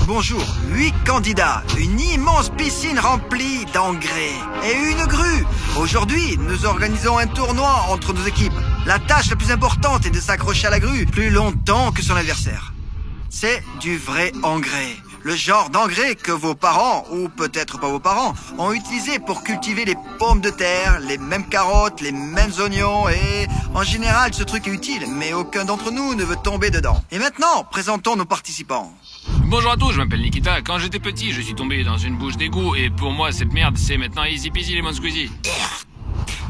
Bonjour, 8 candidats, une immense piscine remplie d'engrais et une grue. Aujourd'hui, nous organisons un tournoi entre nos équipes. La tâche la plus importante est de s'accrocher à la grue plus longtemps que son adversaire. C'est du vrai engrais. Le genre d'engrais que vos parents, ou peut-être pas vos parents, ont utilisé pour cultiver les pommes de terre, les mêmes carottes, les mêmes oignons et... En général, ce truc est utile, mais aucun d'entre nous ne veut tomber dedans. Et maintenant, présentons nos participants. Bonjour à tous, je m'appelle Nikita. Quand j'étais petit, je suis tombé dans une bouche d'égout et pour moi, cette merde, c'est maintenant easy peasy lemon squeezy.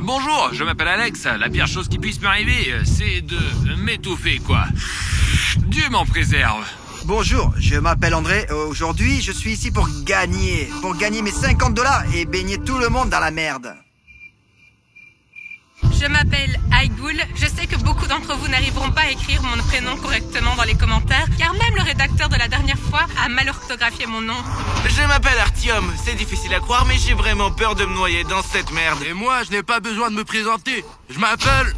Bonjour, je m'appelle Alex. La pire chose qui puisse m'arriver, c'est de m'étouffer, quoi. Dieu m'en préserve. Bonjour, je m'appelle André. Aujourd'hui, je suis ici pour gagner mes 50 $ et baigner tout le monde dans la merde. Je m'appelle Aïgoul. Je sais que beaucoup d'entre vous n'arriveront pas à écrire mon prénom correctement dans les commentaires, car même le rédacteur de la dernière fois a mal orthographié mon nom. Je m'appelle Artyom. C'est difficile à croire, mais j'ai vraiment peur de me noyer dans cette merde. Et moi, je n'ai pas besoin de me présenter. Je m'appelle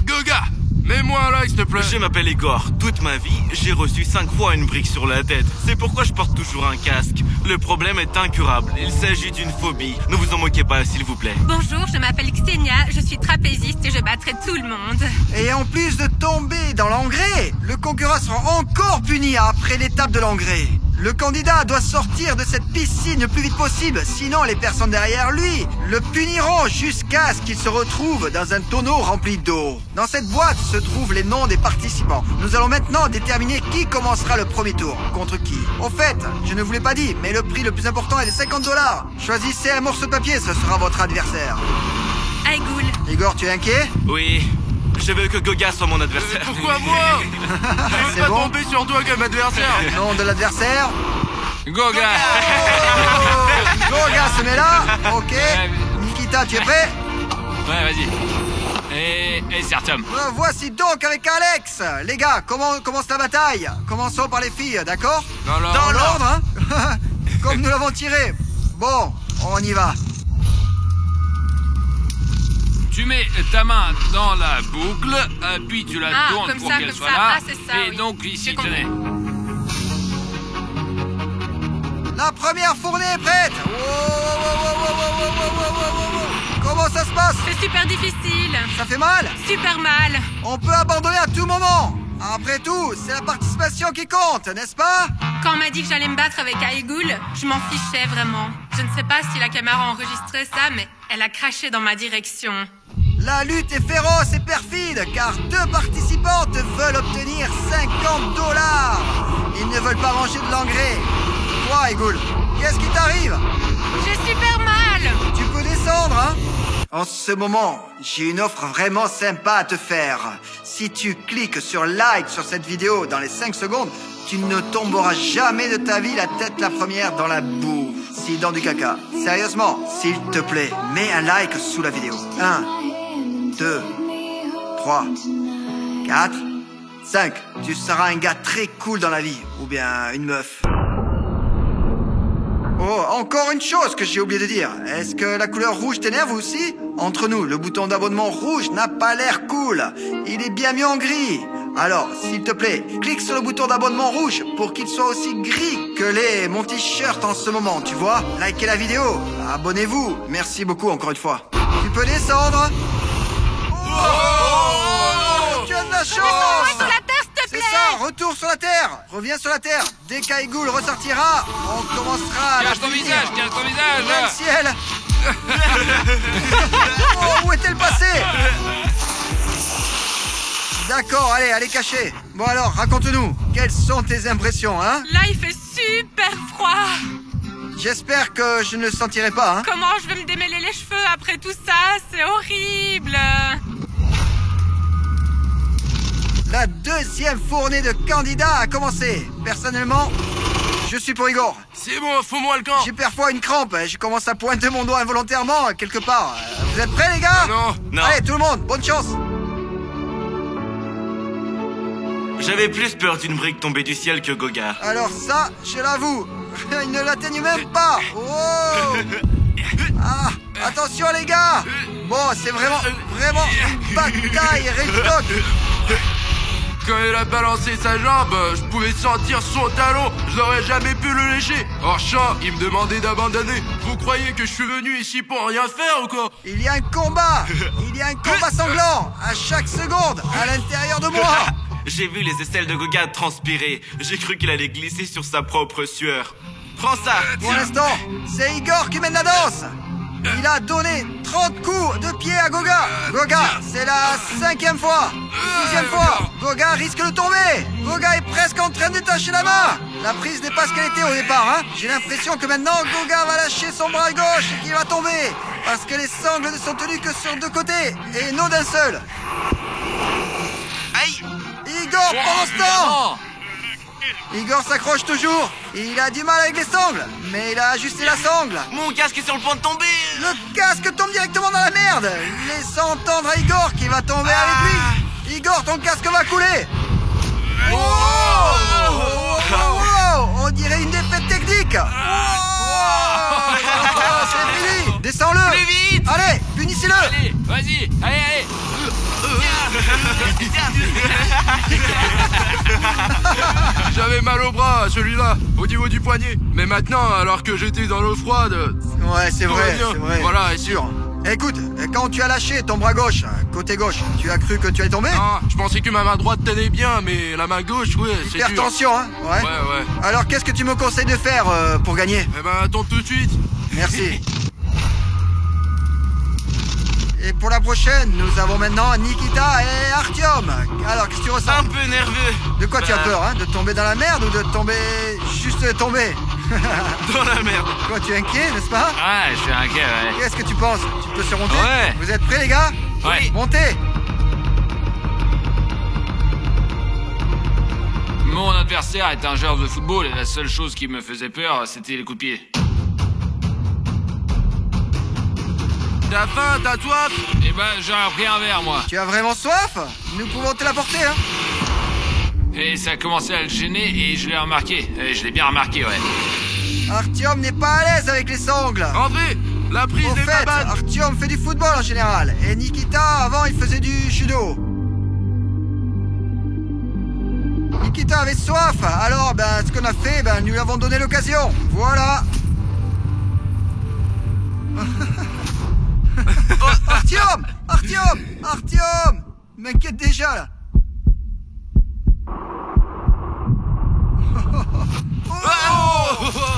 Goga. Mets-moi un like, s'il te plaît. Je m'appelle Igor. Toute ma vie, j'ai reçu 5 fois une brique sur la tête. C'est pourquoi je porte toujours un casque. Le problème est incurable. Il s'agit d'une phobie. Ne vous en moquez pas, s'il vous plaît. Bonjour, je m'appelle Xenia, je suis trapéziste et je battrai tout le monde. Et en plus de tomber dans l'engrais, le concurrent sera encore puni après l'étape de l'engrais. Le candidat doit sortir de cette piscine le plus vite possible, sinon les personnes derrière lui le puniront jusqu'à ce qu'il se retrouve dans un tonneau rempli d'eau. Dans cette boîte se trouvent les noms des participants. Nous allons maintenant déterminer qui commencera le premier tour, contre qui. Au fait, je ne vous l'ai pas dit, mais le prix le plus important est de 50 $. Choisissez un morceau de papier, ce sera votre adversaire. Aïgoul. Igor, tu es inquiet? Oui, je veux que Goga soit mon adversaire. Pourquoi moi? Je C'est veux pas bon. tomber sur toi comme adversaire. Le nom de l'adversaire? Goga. Oh, Goga se met là. Ok. Nikita, tu es prêt? Ouais, vas-y. Et c'est Artyom. Voici donc avec Alex. Les gars, comment commence la bataille? Commençons par les filles, d'accord? Dans Dans l'ordre, hein? Comme nous l'avons tiré. Bon, on y va. Tu mets ta main dans la boucle, puis tu la Ah, tournes comme pour ça, qu'elle comme soit ça. là. Ah, c'est ça, et oui. donc ici, J'ai compris. tenez. La première fournée est prête. Comment ça se passe? C'est super difficile. Ça fait mal? Super mal. On peut abandonner à tout moment. Après tout, c'est la participation qui compte, n'est-ce pas? Quand on m'a dit que j'allais me battre avec Aïgoul, je m'en fichais vraiment. Je ne sais pas si la caméra a enregistré ça, mais elle a craché dans ma direction. La lutte est féroce et perfide, car 2 participantes veulent obtenir 50 $. Ils ne veulent pas manger de l'engrais. Toi, Egoul, qu'est-ce qui t'arrive? J'ai super mal. Tu peux descendre, hein? En ce moment, j'ai une offre vraiment sympa à te faire. Si tu cliques sur like sur cette vidéo dans les 5 secondes, tu ne tomberas jamais de ta vie la tête la première dans la boue. Si dans du caca. Sérieusement, s'il te plaît, mets un like sous la vidéo. 1, 2, 3, 4, 5. Tu seras un gars très cool dans la vie. Ou bien une meuf. Oh, encore une chose que j'ai oublié de dire. Est-ce que la couleur rouge t'énerve aussi? Entre nous, le bouton d'abonnement rouge n'a pas l'air cool. Il est bien mieux en gris. Alors, s'il te plaît, clique sur le bouton d'abonnement rouge pour qu'il soit aussi gris que mon t-shirt en ce moment, tu vois? Likez la vidéo, abonnez-vous. Merci beaucoup encore une fois. Tu peux descendre. Oh, tu as de la chance. Sur la terre, s'il te C'est plaît. ça, retour sur la terre. Reviens sur la terre. Dès qu'Aïgoul ressortira, on commencera à la Cache ton punir. visage, cache ton visage. Dans le ciel. Oh, où est-elle passée? D'accord, allez cacher. Bon alors, raconte-nous, quelles sont tes impressions, hein? Là, il fait super froid. J'espère que je ne le sentirai pas, hein? Comment je vais me démêler les cheveux après tout ça? C'est horrible. La deuxième fournée de candidats a commencé. Personnellement, je suis pour Igor. C'est bon, fous-moi le camp. J'ai parfois une crampe, je commence à pointer mon doigt involontairement quelque part. Vous êtes prêts les gars? Non. Allez, tout le monde, bonne chance. J'avais plus peur d'une brique tombée du ciel que Goga. Alors ça, je l'avoue, il ne l'atteigne même pas. Oh. Ah, attention les gars. Bon, c'est vraiment une bataille rétoque. Quand il a balancé sa jambe, je pouvais sentir son talon. Je n'aurais jamais pu le lécher. Orchamp, il me demandait d'abandonner. Vous croyez que je suis venu ici pour rien faire ou quoi? Il y a un combat. Il y a un combat sanglant à chaque seconde à l'intérieur de moi. J'ai vu les aisselles de Goga transpirer. J'ai cru qu'il allait glisser sur sa propre sueur. Prends ça. Pour l'instant, c'est Igor qui mène la danse. Il a donné 30 coups de pied à Goga. Goga, c'est la 5e fois. 6e fois. Goga risque de tomber. Goga est presque en train de détacher la main. La prise n'est pas ce qu'elle était au départ, hein. J'ai l'impression que maintenant Goga va lâcher son bras gauche et qu'il va tomber. Parce que les sangles ne sont tenues que sur 2 côtés et non d'un seul. Aïe. Igor, pendant ce temps, Igor s'accroche toujours. Il a du mal avec les sangles, mais il a ajusté la sangle. Mon casque est sur le point de tomber. Le casque tombe directement dans la merde, laissant entendre à Igor qui va tomber avec lui. Igor, ton casque va couler. On dirait une défaite technique. C'est fini. Descends-le. Plus vite. Allez, punissez-le. Allez, vas-y, allez. J'avais mal au bras, celui-là, au niveau du poignet. Mais maintenant, alors que j'étais dans l'eau froide... Ouais, c'est tout va vrai, bien. c'est vrai. Voilà, et sûr. Écoute, quand tu as lâché ton bras gauche, côté gauche, tu as cru que tu allais tomber? Non, je pensais que ma main droite tenait bien, mais la main gauche, ouais, c'est dur. Hypertension, hein? Ouais. Ouais. Alors, qu'est-ce que tu me conseilles de faire pour gagner? Eh ben, attends tout de suite. Merci. Et pour la prochaine, nous avons maintenant Nikita et Artyom. Alors, qu'est-ce que tu ressens? Un peu nerveux. De quoi tu as peur, hein? De tomber dans la merde ou de tomber... juste de tomber? Dans la merde. Quoi, tu es inquiet, n'est-ce pas? Ouais, je suis inquiet, ouais. Qu'est-ce que tu penses? Tu peux surmonter? Ouais. Vous êtes prêts, les gars? Ouais. Montez! Mon adversaire est un joueur de football et la seule chose qui me faisait peur, c'était les coups de pied. T'as faim, t'as soif? Eh ben, j'aurais pris un verre, moi. Tu as vraiment soif? Nous pouvons te l'apporter, hein? Et ça a commencé à le gêner et je l'ai remarqué. Et je l'ai bien remarqué, ouais. Artyom n'est pas à l'aise avec les sangles. André, la prise Au n'est pas fait, bonne. Artyom fait du football en général. Et Nikita, avant, il faisait du judo. Nikita avait soif. Alors, ce qu'on a fait, nous lui avons donné l'occasion. Voilà. Oh, Artyom m'inquiète déjà, là.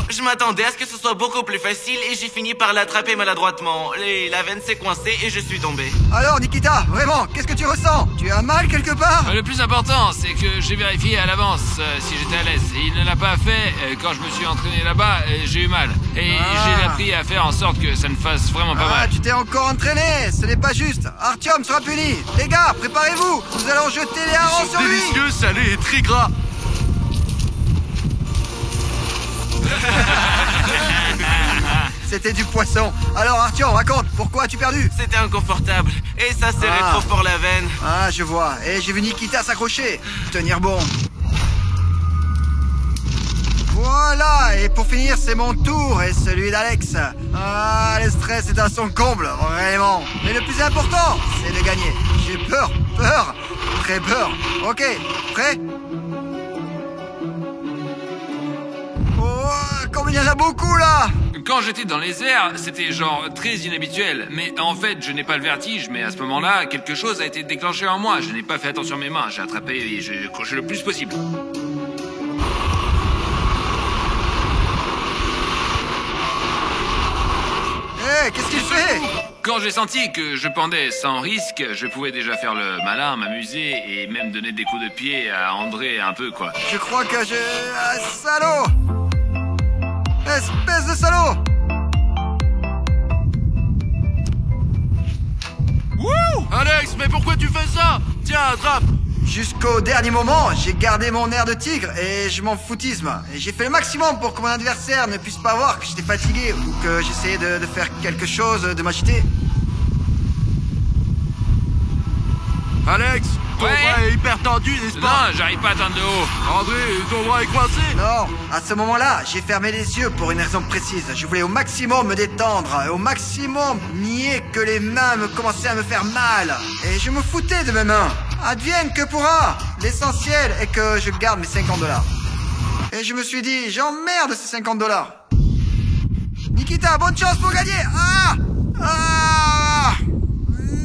Je m'attendais à ce que ce soit beaucoup plus facile et j'ai fini par l'attraper maladroitement. La veine s'est coincée et je suis tombé. Alors, Nikita, vraiment, qu'est-ce que tu ressens? Tu as mal quelque part? Le plus important, c'est que j'ai vérifié à l'avance si j'étais à l'aise. Et il ne l'a pas fait. Quand je me suis entraîné là-bas, j'ai eu mal. Et j'ai appris à faire en sorte que ça ne fasse vraiment pas mal. Tu t'es encore entraîné, ce n'est pas juste. Artyom sera puni. Les gars, préparez-vous. Nous allons jeter les harengs sur lui. Délicieux, salé et très gras. C'était du poisson. Alors Artyom, raconte, pourquoi as-tu perdu? C'était inconfortable et ça serrait trop fort la veine. Ah, je vois. Et j'ai vu Nikita s'accrocher. Tenir bon. Voilà, et pour finir, c'est mon tour et celui d'Alex. Ah, le stress est à son comble, vraiment. Mais le plus important, c'est de gagner. J'ai peur, très peur. Ok, prêt? Oh, comme il y en a beaucoup là! Quand j'étais dans les airs, c'était genre très inhabituel. Mais en fait, je n'ai pas le vertige, mais à ce moment-là, quelque chose a été déclenché en moi. Je n'ai pas fait attention à mes mains. J'ai attrapé et j'ai accroché le plus possible. Hé, qu'est-ce qu'il fait? Quand j'ai senti que je pendais sans risque, je pouvais déjà faire le malin, m'amuser et même donner des coups de pied à André un peu, quoi. Je crois que je... Ah, salaud! Espèce de salaud! Wouh! Alex, mais pourquoi tu fais ça? Tiens, attrape! Jusqu'au dernier moment, j'ai gardé mon air de tigre et je m'en foutisme. Et j'ai fait le maximum pour que mon adversaire ne puisse pas voir que j'étais fatigué ou que j'essayais de faire quelque chose, de m'agiter. Alex, ton Ouais. bras est hyper tendu, n'est-ce pas? Non, j'arrive pas à atteindre le haut. André, ton bras est coincé? Non, à ce moment-là, j'ai fermé les yeux pour une raison précise. Je voulais au maximum me détendre, au maximum nier que les mains me commençaient à me faire mal. Et je me foutais de mes mains. Advienne que pourra. L'essentiel est que je garde mes 50 $. Et je me suis dit, j'emmerde ces 50 $. Nikita, bonne chance pour gagner.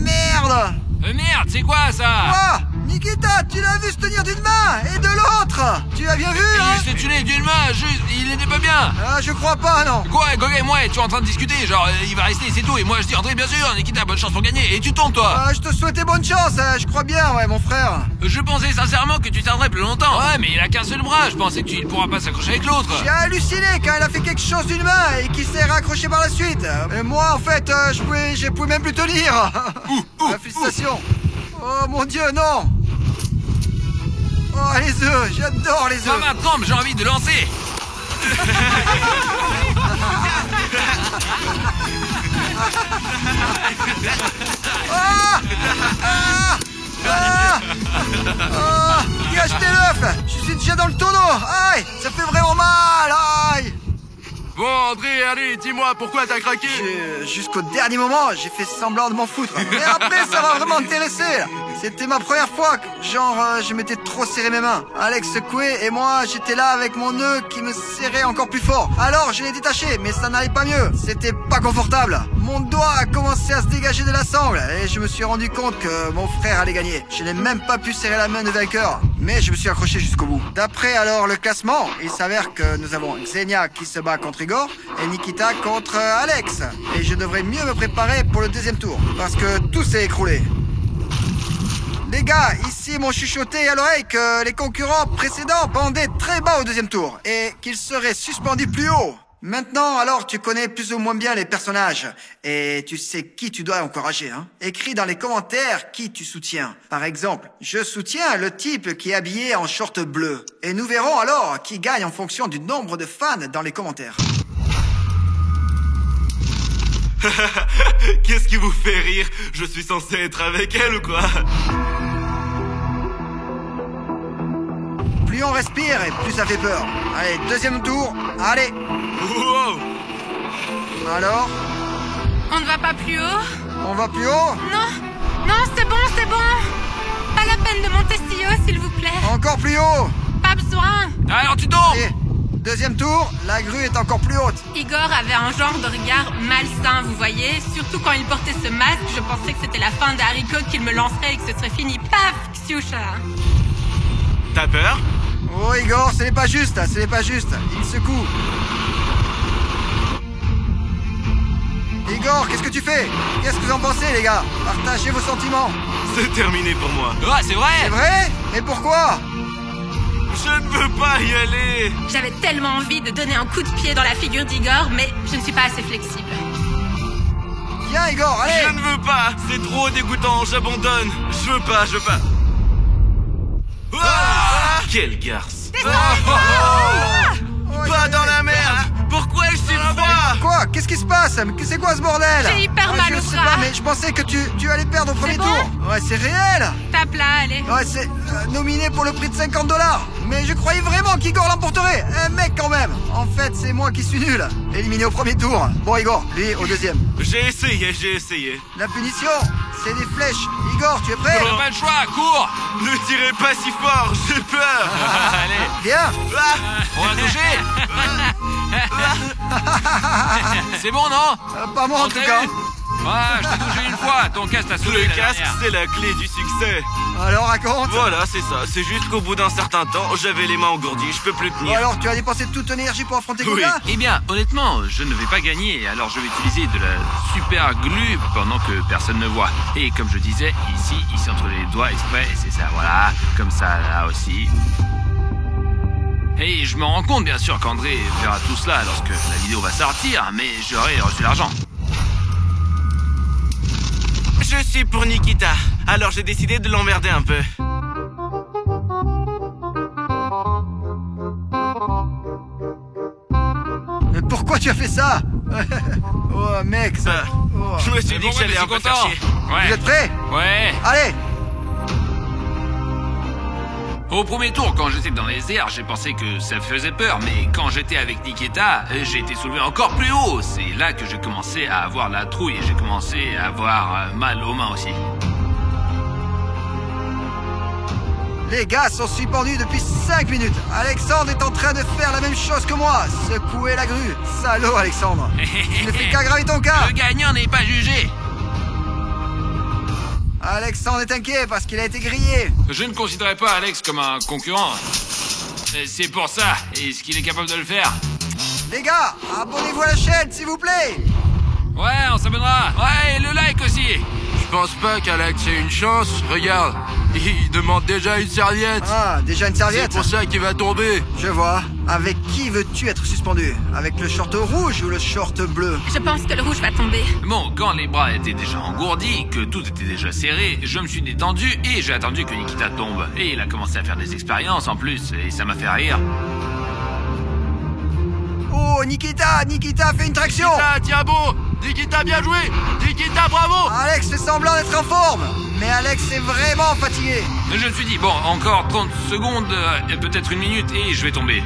Merde. Merde, c'est quoi ça? Ah, Nikita, tu l'as vu se tenir d'une main et de l'autre. Tu as bien vu, hein? Il s'est tué d'une main, juste, il était pas bien. Ah, je crois pas, non. Quoi, Goga et moi, tu es en train de discuter, genre, il va rester, c'est tout. Et moi, je dis, André, bien sûr, Nikita, bonne chance pour gagner. Et tu tombes, toi. Je te souhaitais bonne chance, je crois bien, ouais, mon frère. Je pensais sincèrement que tu tiendrais plus longtemps. Ouais, mais il a qu'un seul bras. Je pensais que tu ne pourras pas s'accrocher avec l'autre. J'ai halluciné quand elle a fait quelque chose d'une main et qu'il s'est raccroché par la suite. Et moi, en fait, je pouvais même plus tenir. Félicitations. Oh mon Dieu, non. Oh, les œufs, j'adore les Pas œufs. maintenant, mais j'ai envie de lancer. Qui a acheté l'œuf? Je suis déjà dans le tonneau. Aïe, ça fait vraiment mal. Aïe. Bon, André, allez, dis-moi, pourquoi t'as craqué? Jusqu'au dernier moment, j'ai fait semblant de m'en foutre. Mais après, ça m'a vraiment intéressé. C'était ma première fois que, je m'étais trop serré mes mains. Alex secouait et moi, j'étais là avec mon nœud qui me serrait encore plus fort. Alors, je l'ai détaché, mais ça n'allait pas mieux. C'était pas confortable. Mon doigt a commencé à se dégager de la sangle et je me suis rendu compte que mon frère allait gagner. Je n'ai même pas pu serrer la main de vainqueur, mais je me suis accroché jusqu'au bout. D'après alors le classement, il s'avère que nous avons Xenia qui se bat contre Igor et Nikita contre Alex. Et je devrais mieux me préparer pour le deuxième tour, parce que tout s'est écroulé. Les gars, ici m'ont chuchoté à l'oreille que les concurrents précédents pendaient très bas au deuxième tour et qu'ils seraient suspendus plus haut. Maintenant, alors, tu connais plus ou moins bien les personnages et tu sais qui tu dois encourager, hein. Écris dans les commentaires qui tu soutiens. Par exemple, je soutiens le type qui est habillé en short bleu. Et nous verrons alors qui gagne en fonction du nombre de fans dans les commentaires. Qu'est-ce qui vous fait rire? Je suis censé être avec elle ou quoi? Plus on respire et plus ça fait peur. Allez, deuxième tour, allez. Wow. Alors, On ne va pas plus haut? on va plus haut? Non, non, c'est bon, c'est bon. Pas la peine de monter si haut, s'il vous plaît. Encore plus haut. Pas besoin. Alors tu tombes. Et deuxième tour, la grue est encore plus haute. Igor avait un genre de regard malsain, vous voyez. Surtout quand il portait ce masque, je pensais que c'était la fin des haricots qu'il me lancerait et que ce serait fini. Paf, Xiusha. T'as peur? Oh Igor, ce n'est pas juste, ce n'est pas juste. Il secoue. Igor, qu'est-ce que tu fais? Qu'est-ce que vous en pensez, les gars? Partagez vos sentiments. C'est terminé pour moi. Ah, c'est C'est vrai. vrai? Mais pourquoi? Je ne veux pas y aller. J'avais tellement envie de donner un coup de pied dans la figure d'Igor, mais je ne suis pas assez flexible. Viens Igor, allez. Je ne veux pas. C'est trop dégoûtant. J'abandonne. Je veux pas. Ah, quel garce. Oh, Pas dans la merde. Pourquoi ai-je si froid? Quoi? Qu'est-ce qui se passe? Mais c'est quoi ce bordel? J'ai hyper mal je au sais bras. pas, mais je pensais que tu allais perdre au premier bon tour. Ouais, c'est réel. Tape là, allez. Ouais, c'est nominé pour le prix de 50 $. Mais je croyais vraiment qu'Igor l'emporterait. Mec, quand même. En fait, c'est moi qui suis nul. Éliminé au premier tour. Bon, Igor, lui au deuxième. J'ai essayé. La punition, c'est des flèches. Igor, tu es prêt? On n'a pas le choix. Cours. Ne tirez pas si fort. J'ai peur. Allez. Viens. Ah, On va toucher. C'est bon, non? Pas moi en On tout t'a cas. eu. Ah, je t'ai touché une fois. Ton casque t'a saoulé. le la casque, dernière. c'est la clé du succès. Alors raconte. Voilà, c'est ça. C'est juste qu'au bout d'un certain temps, j'avais les mains engourdies. Je peux plus Bon, tenir. alors, tu as dépensé toute ton énergie pour affronter Oui. Goga? Eh bien, honnêtement, je ne vais pas gagner, alors je vais utiliser de la super glue pendant que personne ne voit. Et comme je disais, ici entre les doigts exprès, et c'est ça, voilà, comme ça, là aussi. Et je me rends compte, bien sûr, qu'André verra tout cela lorsque la vidéo va sortir, mais j'aurai reçu l'argent. Je suis pour Nikita. Alors j'ai décidé de l'emmerder un peu. Mais pourquoi tu as fait ça? Oh, mec, ça... Oh. Je me suis Mais dit bon, que j'allais mais un peu je suis faire content. chier. Vous Ouais. êtes prêts? Ouais. Allez. Au premier tour, quand j'étais dans les airs, j'ai pensé que ça faisait peur, mais quand j'étais avec Nikita, j'ai été soulevé encore plus haut. C'est là que j'ai commencé à avoir la trouille et j'ai commencé à avoir mal aux mains aussi. Les gars sont suspendus depuis 5 minutes. Alexandre est en train de faire la même chose que moi. Secouer la grue. Salaud, Alexandre. Tu ne fais qu'aggraver ton cas. Le gagnant n'est pas jugé. Alexandre est inquiet parce qu'il a été grillé. Je ne considérais pas Alex comme un concurrent. C'est pour ça. Est-ce qu'il est capable de le faire? Les gars, abonnez-vous à la chaîne, s'il vous plaît. Ouais, on s'abonnera. Ouais, et le like aussi. Je pense pas qu'Alex ait une chance. Regarde, il demande déjà une serviette. Ah, déjà une C'est serviette. pour ça qu'il va tomber. Je vois. Avec qui veux-tu être suspendu? Avec le short rouge ou le short bleu? Je pense que le rouge va tomber. Bon, quand les bras étaient déjà engourdis, que tout était déjà serré, je me suis détendu et j'ai attendu que Nikita tombe. Et il a commencé à faire des expériences en plus, et ça m'a fait rire. Oh, Nikita fait une traction. Nikita, tiens bon. Nikita, bien joué. Nikita, bravo. Alex fait semblant d'être en forme. Mais Alex est vraiment fatigué. Je me suis dit, bon, encore 30 secondes, peut-être une minute, et je vais tomber.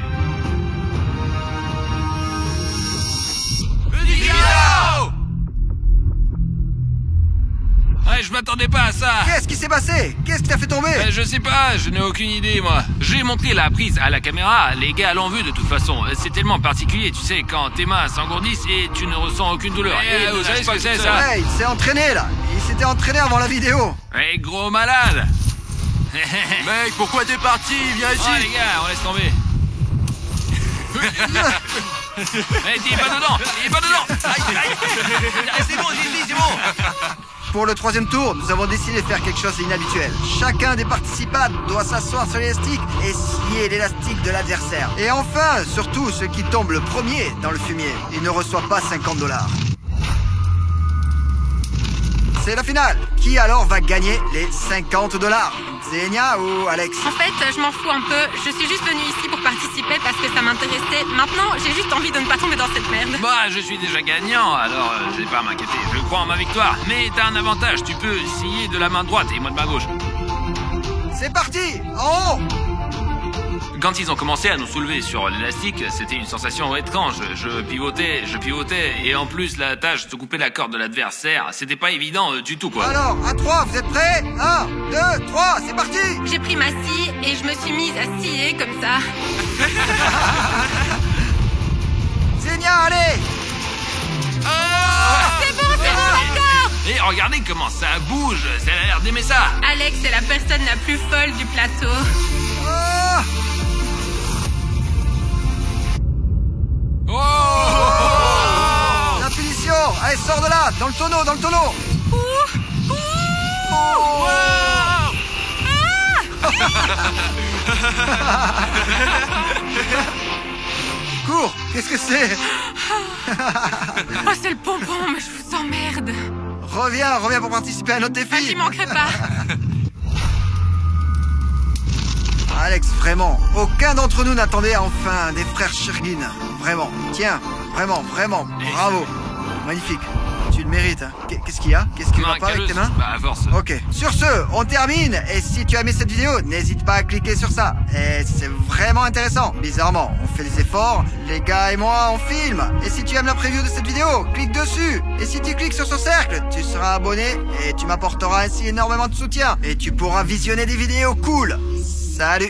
Nikita! Ouais, je m'attendais pas à ça. Qu'est-ce qui s'est passé? Qu'est-ce qui t'a fait tomber? Je sais pas, je n'ai aucune idée, moi. J'ai montré la prise à la caméra, les gars l'ont vu de toute façon. C'est tellement particulier, tu sais, quand tes mains s'engourdissent et tu ne ressens aucune douleur. Et vous savez ce que c'est, ça? Ouais, il s'est entraîné là. Il s'était entraîné avant la vidéo. Ouais, gros malade. Mec, pourquoi t'es parti? Viens ici. Oh les gars, on laisse tomber. Il est pas dedans. Aïe, aïe. C'est bon, c'est bon. Pour le 3e tour, nous avons décidé de faire quelque chose d'inhabituel. Chacun des participants doit s'asseoir sur l'élastique et scier l'élastique de l'adversaire. Et enfin, surtout ceux qui tombent le premier dans le fumier, ils ne reçoivent pas 50 $. C'est la finale. Qui alors va gagner les 50 $? Xenia ou Alex? En fait, je m'en fous un peu. Je suis juste venue ici pour participer parce que ça m'intéressait. Maintenant, j'ai juste envie de ne pas tomber dans cette merde. Bah, je suis déjà gagnant, alors je vais pas m'inquiéter. Je crois en ma victoire. Mais t'as un avantage, tu peux scier de la main droite et moi de ma gauche. C'est parti! En haut! Quand ils ont commencé à nous soulever sur l'élastique, c'était une sensation étrange. Je pivotais, et en plus la tâche de couper la corde de l'adversaire, c'était pas évident du tout, quoi. Alors, à 3, vous êtes prêts? 1, 2, 3, c'est parti! J'ai pris ma scie et je me suis mise à scier comme ça. Xenia, allez! C'est bon, encore! Et regardez comment ça bouge, ça a l'air d'aimer ça. Alex est la personne la plus folle du plateau. Ah! Oh! La punition! Allez, sors de là! Dans le tonneau, dans le tonneau! Cours! Qu'est-ce que c'est? Oh, c'est le pompon, mais je vous emmerde. Reviens pour participer à un autre Ah, défi! j'y manquerai pas. Alex, vraiment, aucun d'entre nous n'attendait enfin des frères Shirgin. Vraiment, tiens, vraiment, bravo. Magnifique. Tu le mérites, hein. Qu'est-ce qu'il y a? Qu'est-ce qui va pas avec tes mains? Bah, à force. Ok. Sur ce, on termine. Et si tu as aimé cette vidéo, n'hésite pas à cliquer sur ça. Et c'est vraiment intéressant. Bizarrement, on fait des efforts. Les gars et moi, on filme. Et si tu aimes la preview de cette vidéo, clique dessus. Et si tu cliques sur ce cercle, tu seras abonné et tu m'apporteras ainsi énormément de soutien. Et tu pourras visionner des vidéos cool. Salut!